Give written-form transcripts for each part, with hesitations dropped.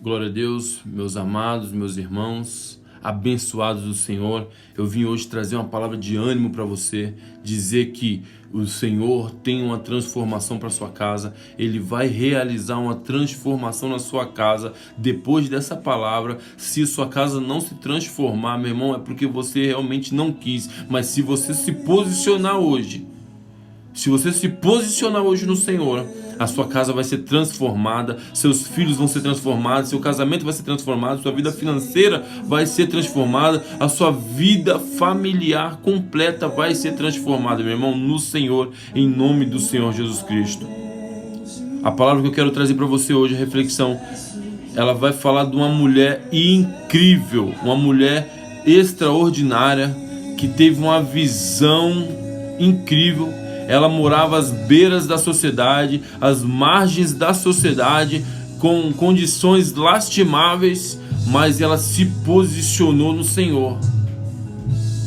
Glória a Deus, meus amados, meus irmãos, abençoados do Senhor. Eu vim hoje trazer uma palavra de ânimo para você, dizer que o Senhor tem uma transformação para sua casa. Ele vai realizar uma transformação na sua casa depois dessa palavra. Se sua casa não se transformar, meu irmão, é porque você realmente não quis. Mas se você se posicionar hoje, no Senhor, a sua casa vai ser transformada, seus filhos vão ser transformados, seu casamento vai ser transformado, sua vida financeira vai ser transformada, a sua vida familiar completa vai ser transformada, meu irmão, no Senhor, em nome do Senhor Jesus Cristo. A palavra que eu quero trazer para você hoje, a reflexão, ela vai falar de uma mulher incrível, uma mulher extraordinária, que teve uma visão incrível. Ela morava às beiras da sociedade, às margens da sociedade, com condições lastimáveis, mas ela se posicionou no Senhor.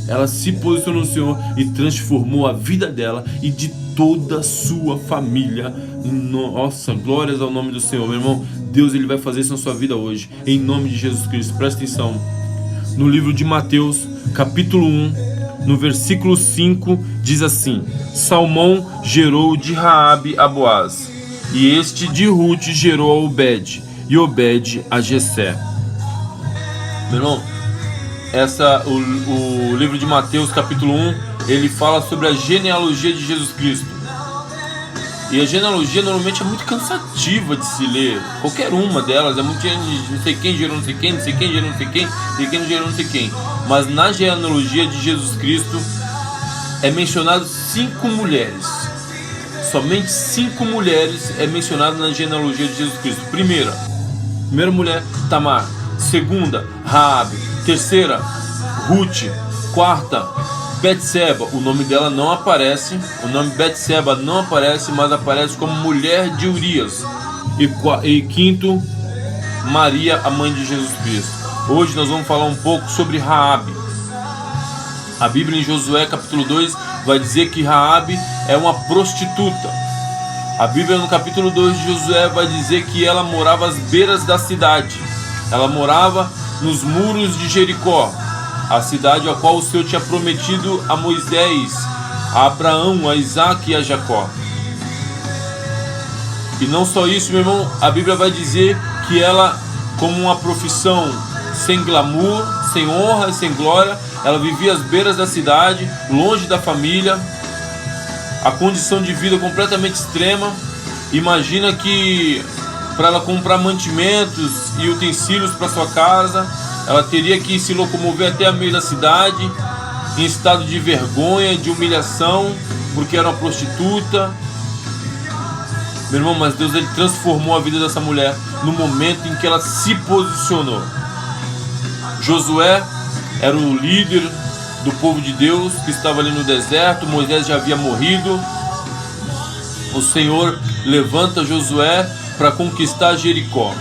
Ela se posicionou no Senhor e transformou a vida dela e de toda a sua família. Nossa, glórias ao nome do Senhor, meu irmão. Deus, ele vai fazer isso na sua vida hoje, em nome de Jesus Cristo. Presta atenção. No livro de Mateus, capítulo 1, no versículo 5, diz assim: Salmão gerou de Raabe a Boaz, e este de Ruth gerou a Obed, e Obed a Jessé. Meu irmão, o livro de Mateus, capítulo 1, ele fala sobre a genealogia de Jesus Cristo. E a genealogia normalmente é muito cansativa de se ler. Qualquer uma delas é muito, não sei quem gerou não sei quem, não sei quem gerou não sei quem, não sei quem gerou não sei quem. Mas na genealogia de Jesus Cristo é mencionado 5 mulheres. Somente 5 mulheres é mencionado na genealogia de Jesus Cristo. Primeira mulher, Tamar. Segunda, Raabe. Terceira, Ruth. Quarta, Betseba. O nome dela não aparece. O nome Betseba não aparece, mas aparece como mulher de Urias. E quinto, Maria, a mãe de Jesus Cristo. Hoje nós vamos falar um pouco sobre Raabe. A Bíblia em Josué capítulo 2 vai dizer que Raabe é uma prostituta. A Bíblia no capítulo 2 de Josué vai dizer que ela morava às beiras da cidade. Ela morava nos muros de Jericó, a cidade a qual o Senhor tinha prometido a Moisés, a Abraão, a Isaac e a Jacó. E não só isso, meu irmão, a Bíblia vai dizer que ela, como uma profissão sem glamour, sem honra e sem glória, ela vivia às beiras da cidade, longe da família, a condição de vida completamente extrema. Imagina que para ela comprar mantimentos e utensílios para sua casa, ela teria que se locomover até a meio da cidade, em estado de vergonha, de humilhação, porque era uma prostituta. Meu irmão, mas Deus, ele transformou a vida dessa mulher no momento em que ela se posicionou. Josué era o líder do povo de Deus que estava ali no deserto. Moisés já havia morrido. O Senhor levanta Josué para conquistar Jericó.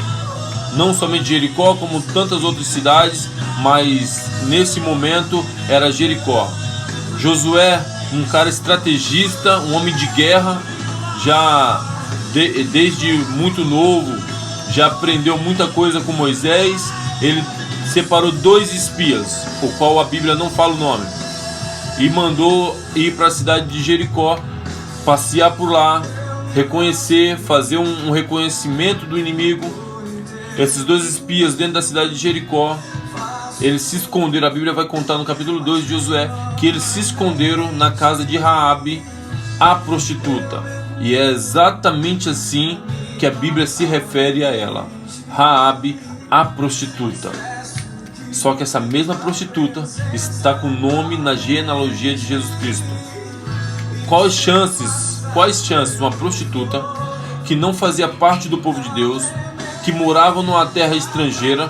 Não somente Jericó, como tantas outras cidades, mas nesse momento era Jericó. Josué, um cara estrategista, um homem de guerra, desde muito novo, já aprendeu muita coisa com Moisés. Ele separou 2 espias, o qual a Bíblia não fala o nome, e mandou ir para a cidade de Jericó, passear por lá, reconhecer, fazer um reconhecimento do inimigo. Esses 2 espias dentro da cidade de Jericó, eles se esconderam. A Bíblia vai contar no capítulo 2 de Josué que eles se esconderam na casa de Raabe, a prostituta. E é exatamente assim que a Bíblia se refere a ela, Raabe, a prostituta. Só que essa mesma prostituta está com o nome na genealogia de Jesus Cristo. Quais chances uma prostituta que não fazia parte do povo de Deus, que morava numa terra estrangeira,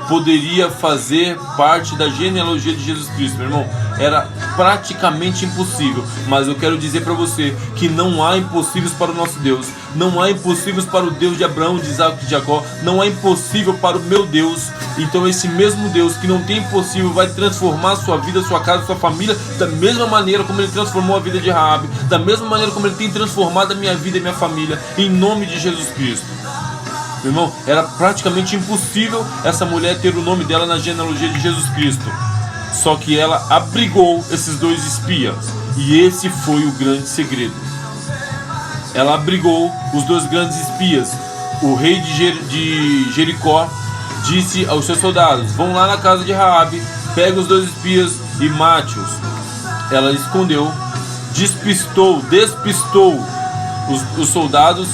poderia fazer parte da genealogia de Jesus Cristo? Meu irmão, era praticamente impossível. Mas eu quero dizer para você que não há impossíveis para o nosso Deus. Não há impossíveis para o Deus de Abraão, de Isaac e de Jacó. Não há impossível para o meu Deus. Então esse mesmo Deus que não tem impossível vai transformar a sua vida, a sua casa, a sua família, da mesma maneira como ele transformou a vida de Raabe, da mesma maneira como ele tem transformado a minha vida e minha família, em nome de Jesus Cristo. Meu irmão, era praticamente impossível essa mulher ter o nome dela na genealogia de Jesus Cristo. Só que ela abrigou esses 2 espias. E esse foi o grande segredo. Ela abrigou os 2 grandes espias. O rei de Jericó disse aos seus soldados: vão lá na casa de Raabe, pega os 2 espias e mate-os. Ela escondeu, despistou os soldados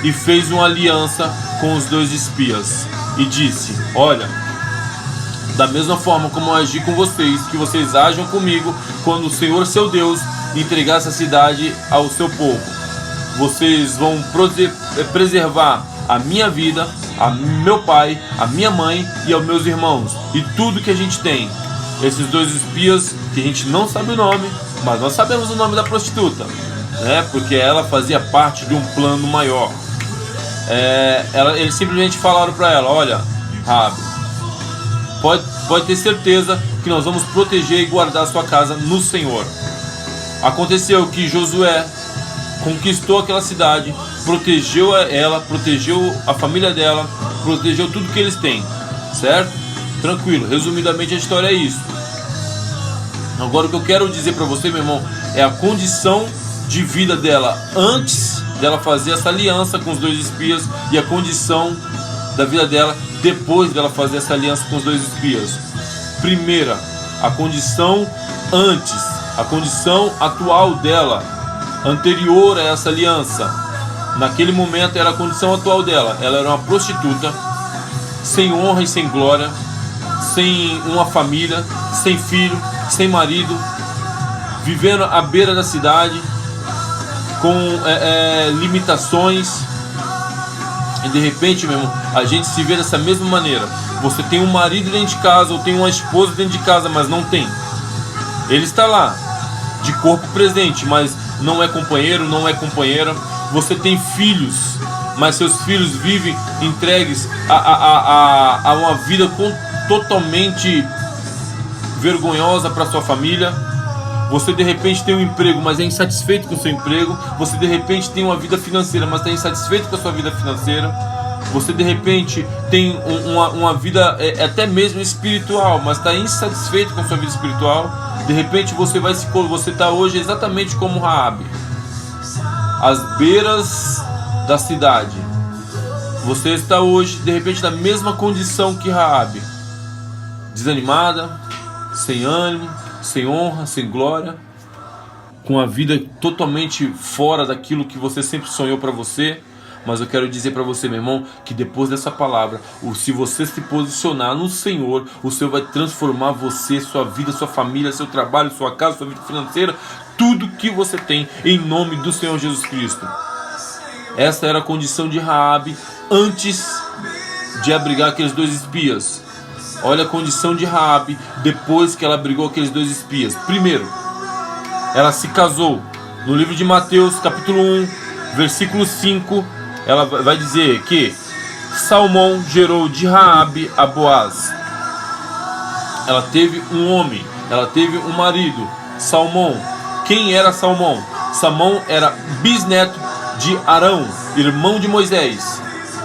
e fez uma aliança com os 2 espias. E disse: olha, da mesma forma como eu agi com vocês, que vocês ajam comigo quando o Senhor seu Deus entregar essa cidade ao seu povo. Vocês vão preservar a minha vida, a meu pai, a minha mãe e aos meus irmãos, e tudo que a gente tem. Esses 2 espias, que a gente não sabe o nome, mas nós sabemos o nome da prostituta, né? Porque ela fazia parte de um plano maior. Eles simplesmente falaram para ela: olha, Raabe, pode ter certeza que nós vamos proteger e guardar a sua casa no Senhor. Aconteceu que Josué conquistou aquela cidade, protegeu ela, protegeu a família dela, protegeu tudo que eles têm, certo? Tranquilo, resumidamente a história é isso. Agora o que eu quero dizer para você, meu irmão, é a condição de vida dela antes dela fazer essa aliança com os 2 espias, e a condição da vida dela depois dela fazer essa aliança com os 2 espias. Primeira, a condição antes, a condição atual dela, anterior a essa aliança. Naquele momento era a condição atual dela. Ela era uma prostituta, sem honra e sem glória, sem uma família, sem filho, sem marido, vivendo à beira da cidade, com limitações. E de repente, meu irmão, a gente se vê dessa mesma maneira. Você tem um marido dentro de casa, ou tem uma esposa dentro de casa, mas não tem. Ele está lá, de corpo presente, mas não é companheiro, não é companheira. Você tem filhos, mas seus filhos vivem entregues a uma vida totalmente vergonhosa para sua família. Você de repente tem um emprego, mas é insatisfeito com o seu emprego. Você de repente tem uma vida financeira, mas está insatisfeito com a sua vida financeira. Você de repente tem uma vida até mesmo espiritual, mas está insatisfeito com a sua vida espiritual. De repente você está hoje exatamente como Raabe, às beiras da cidade. Você está hoje de repente na mesma condição que Raabe, desanimada, sem ânimo, sem honra, sem glória, com a vida totalmente fora daquilo que você sempre sonhou para você. Mas eu quero dizer para você, meu irmão, que depois dessa palavra, se você se posicionar no Senhor, o Senhor vai transformar você, sua vida, sua família, seu trabalho, sua casa, sua vida financeira, tudo que você tem, em nome do Senhor Jesus Cristo. Essa era a condição de Raabe antes de abrigar aqueles 2 espias. Olha a condição de Raabe depois que ela abrigou aqueles 2 espias. Primeiro, ela se casou. No livro de Mateus, capítulo 1, versículo 5, ela vai dizer que Salmão gerou de Raabe a Boaz. Ela teve um homem, ela teve um marido, Salmão. Quem era Salmão? Salmão era bisneto de Arão, irmão de Moisés,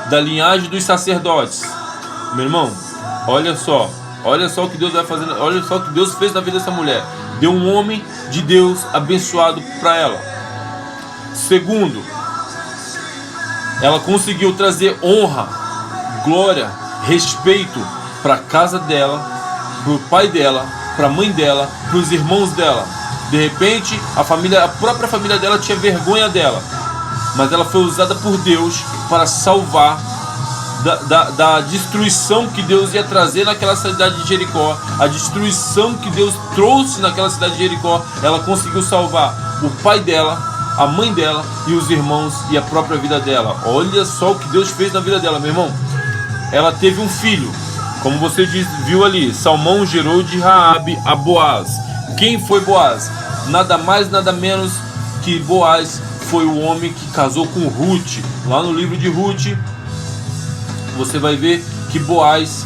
da linhagem dos sacerdotes. Meu irmão, olha só o que Deus vai fazendo, olha só o que Deus fez na vida dessa mulher. Deu um homem de Deus abençoado para ela. Segundo, ela conseguiu trazer honra, glória, respeito para a casa dela, para o pai dela, para a mãe dela, para os irmãos dela. De repente, a própria família dela tinha vergonha dela, mas ela foi usada por Deus para salvar da destruição que Deus ia trazer naquela cidade de Jericó. A destruição que Deus trouxe naquela cidade de Jericó, ela conseguiu salvar o pai dela, a mãe dela e os irmãos e a própria vida dela. Olha só o que Deus fez na vida dela, meu irmão. Ela teve um filho, como você viu ali. Salmão gerou de Raabe a Boaz. Quem foi Boaz? Nada mais, nada menos que Boaz foi o homem que casou com Ruth. Lá no livro de Ruth, você vai ver que Boaz,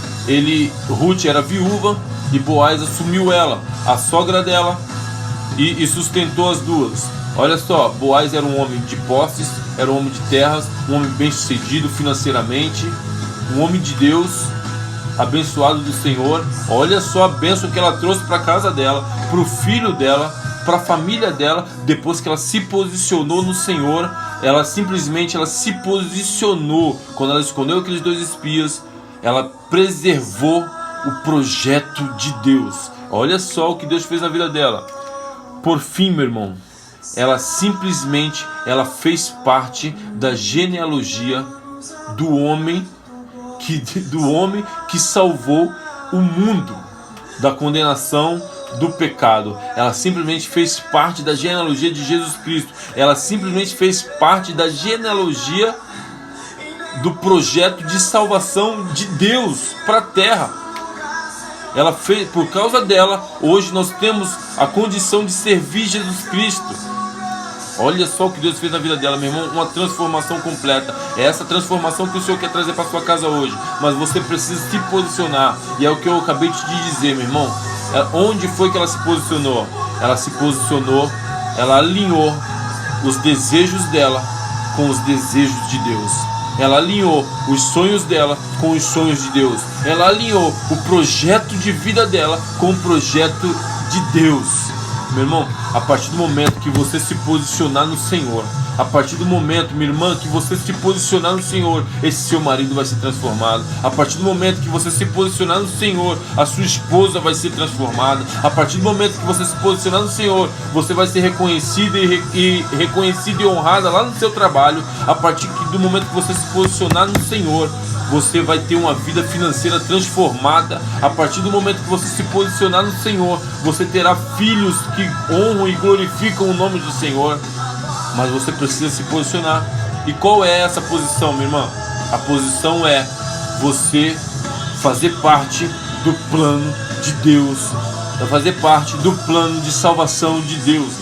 Ruth era viúva e Boaz assumiu ela, a sogra dela, e sustentou as duas. Olha só, Boaz era um homem de posses, era um homem de terras, um homem bem sucedido financeiramente, um homem de Deus, abençoado do Senhor. Olha só a bênção que ela trouxe para a casa dela, para o filho dela, para a família dela, depois que ela se posicionou no Senhor. Ela simplesmente se posicionou. Quando ela escondeu aqueles 2 espias, ela preservou o projeto de Deus. Olha só o que Deus fez na vida dela. Por fim, meu irmão, ela simplesmente fez parte da genealogia do homem que salvou o mundo da condenação, do pecado. Ela simplesmente fez parte da genealogia de Jesus Cristo. Ela simplesmente fez parte da genealogia do projeto de salvação de Deus para a terra. Ela fez, por causa dela, hoje nós temos a condição de servir Jesus Cristo. Olha só o que Deus fez na vida dela, meu irmão, uma transformação completa. É essa transformação que o Senhor quer trazer para sua casa hoje. Mas você precisa se posicionar. E é o que eu acabei de te dizer, meu irmão. Onde foi que ela se posicionou? Ela se posicionou, ela alinhou os desejos dela com os desejos de Deus. Ela alinhou os sonhos dela com os sonhos de Deus. Ela alinhou o projeto de vida dela com o projeto de Deus. Meu irmão, a partir do momento que você se posicionar no Senhor, a partir do momento, minha irmã, que você se posicionar no Senhor, esse seu marido vai ser transformado. A partir do momento que você se posicionar no Senhor, a sua esposa vai ser transformada. A partir do momento que você se posicionar no Senhor, você vai ser reconhecida e honrada lá no seu trabalho. A partir do momento que você se posicionar no Senhor, você vai ter uma vida financeira transformada. A partir do momento que você se posicionar no Senhor, você terá filhos que honram e glorificam o nome do Senhor. Mas você precisa se posicionar. E qual é essa posição, minha irmã? A posição é você fazer parte do plano de Deus, é fazer parte do plano de salvação de Deus.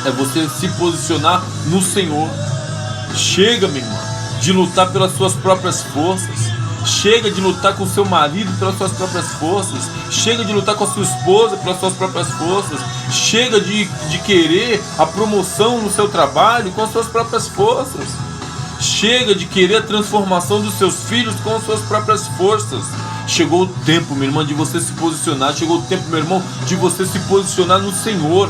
É você se posicionar no Senhor. Chega, minha irmã, de lutar pelas suas próprias forças. Chega de lutar com seu marido pelas suas próprias forças. Chega de lutar com a sua esposa pelas suas próprias forças. Chega de querer a promoção no seu trabalho com as suas próprias forças. Chega de querer a transformação dos seus filhos com as suas próprias forças. Chegou o tempo, minha irmã, de você se posicionar. Chegou o tempo, meu irmão, de você se posicionar no Senhor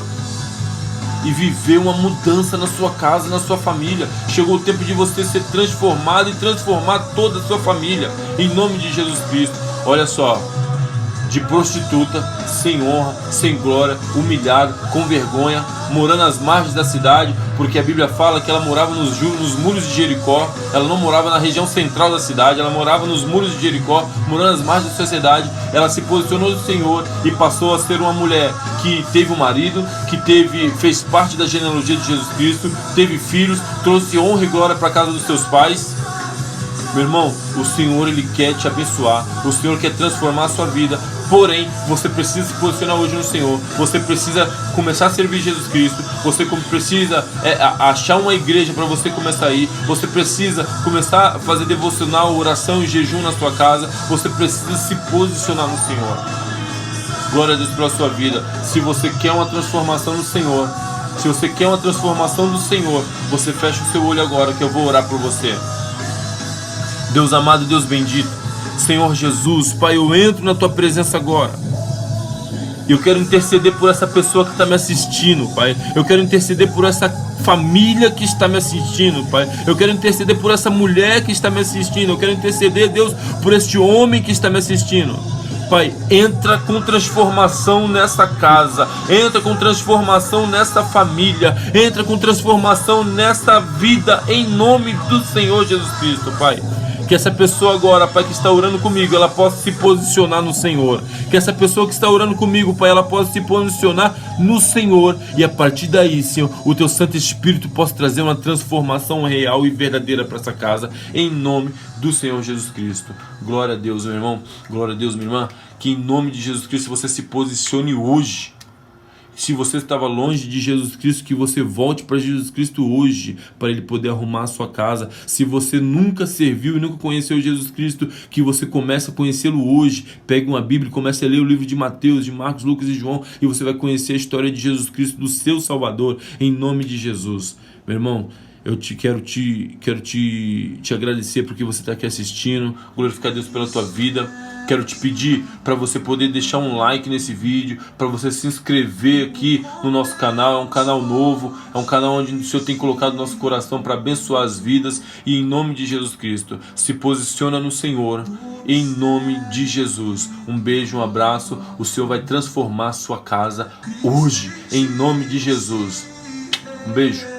e viver uma mudança na sua casa, na sua família. Chegou o tempo de você ser transformado e transformar toda a sua família, em nome de Jesus Cristo. Olha só, de prostituta, sem honra, sem glória, humilhada, com vergonha, morando às margens da cidade, porque a Bíblia fala que ela morava nos muros de Jericó. Ela não morava na região central da cidade, ela morava nos muros de Jericó, morando às margens da sociedade. Ela se posicionou no Senhor e passou a ser uma mulher que teve um marido, que fez parte da genealogia de Jesus Cristo, teve filhos, trouxe honra e glória para a casa dos seus pais. Meu irmão, o Senhor, Ele quer te abençoar, o Senhor quer transformar a sua vida. Porém, você precisa se posicionar hoje no Senhor. Você precisa começar a servir Jesus Cristo. Você precisa achar uma igreja para você começar a ir. Você precisa começar a fazer devocional, oração e jejum na sua casa. Você precisa se posicionar no Senhor. Glória a Deus pela sua vida. Se você quer uma transformação no Senhor, se você quer uma transformação do Senhor, você fecha o seu olho agora que eu vou orar por você. Deus amado, Deus bendito, Senhor Jesus, Pai, eu entro na Tua presença agora. Eu quero interceder por essa pessoa que está me assistindo, Pai. Eu quero interceder por essa família que está me assistindo, Pai. Eu quero interceder por essa mulher que está me assistindo. Eu quero interceder, Deus, por este homem que está me assistindo. Pai, entra com transformação nessa casa, entra com transformação nessa família, entra com transformação nessa vida, em nome do Senhor Jesus Cristo, Pai. Que essa pessoa agora, Pai, que está orando comigo, ela possa se posicionar no Senhor. Que essa pessoa que está orando comigo, Pai, ela possa se posicionar no Senhor. E a partir daí, Senhor, o Teu Santo Espírito possa trazer uma transformação real e verdadeira para essa casa, em nome do Senhor Jesus Cristo. Glória a Deus, meu irmão. Glória a Deus, minha irmã. Que em nome de Jesus Cristo você se posicione hoje. Se você estava longe de Jesus Cristo, que você volte para Jesus Cristo hoje, para Ele poder arrumar a sua casa. Se você nunca serviu e nunca conheceu Jesus Cristo, que você comece a conhecê-lo hoje. Pegue uma Bíblia e comece a ler o livro de Mateus, de Marcos, Lucas e João, e você vai conhecer a história de Jesus Cristo, do seu Salvador, em nome de Jesus. Meu irmão, eu quero te agradecer porque você está aqui assistindo, glorificar Deus pela tua vida. Quero te pedir para você poder deixar um like nesse vídeo, para você se inscrever aqui no nosso canal. É um canal novo, é um canal onde o Senhor tem colocado no nosso coração para abençoar as vidas. E em nome de Jesus Cristo, se posiciona no Senhor, em nome de Jesus. Um beijo, um abraço. O Senhor vai transformar a sua casa hoje, em nome de Jesus. Um beijo.